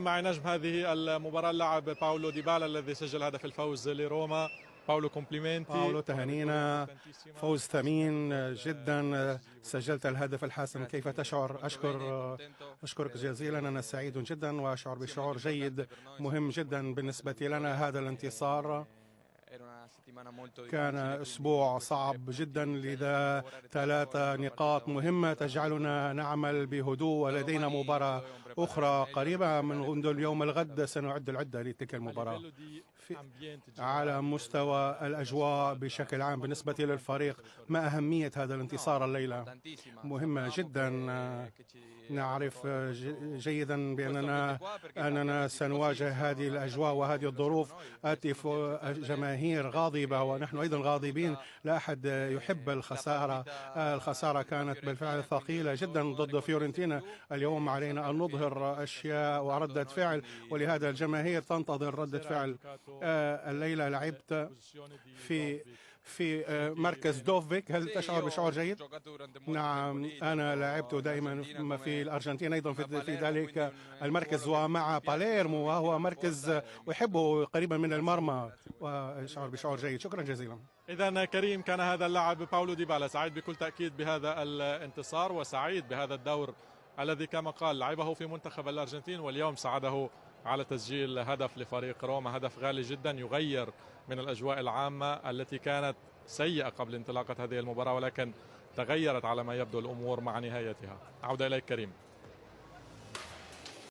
مع نجم هذه المباراة اللاعب باولو ديبالا الذي سجل هدف الفوز لروما. باولو كومبليمنتي. باولو تهانينا، فوز ثمين جدا، سجلت الهدف الحاسم. كيف تشعر؟ أشكرك جزيلا. أنا سعيد جدا وأشعر بشعور جيد مهم جدا بالنسبة لنا. هذا الانتصار كان أسبوع صعب جدا، لذا 3 نقاط مهمة تجعلنا نعمل بهدوء، ولدينا مباراة أخرى قريبة منذ اليوم الغد. سنعد العدة لتلك المباراة. على مستوى الأجواء بشكل عام بالنسبة للفريق، ما أهمية هذا الانتصار الليلة؟ مهمة جدا. نعرف جيدا أننا سنواجه هذه الأجواء وهذه الظروف. آتف جماهير غاضبة ونحن أيضا غاضبين. لا أحد يحب الخسارة. الخسارة كانت بالفعل ثقيلة جدا ضد فيورنتينا. اليوم علينا أن نظهر أشياء وردة فعل، ولهذا الجماهير تنتظر ردة فعل. الليلة لعبت في مركز دوفيك. هل تشعر بشعور جيد؟ نعم، أنا لعبت دائما في الأرجنتين أيضا في ذلك المركز، ومع باليرمو، وهو مركز أحبه قريبا من المرمى، وأشعر بشعور جيد. شكرا جزيلا. إذا كريم، كان هذا اللاعب باولو ديبالا سعيد بكل تأكيد بهذا الانتصار، وسعيد بهذا الدور الذي كما قال لعبه في منتخب الأرجنتين، واليوم ساعده على تسجيل هدف لفريق روما، هدف غالي جدا يغير من الأجواء العامة التي كانت سيئة قبل انطلاقة هذه المباراة، ولكن تغيرت على ما يبدو الأمور مع نهايتها. عودة إليك كريم.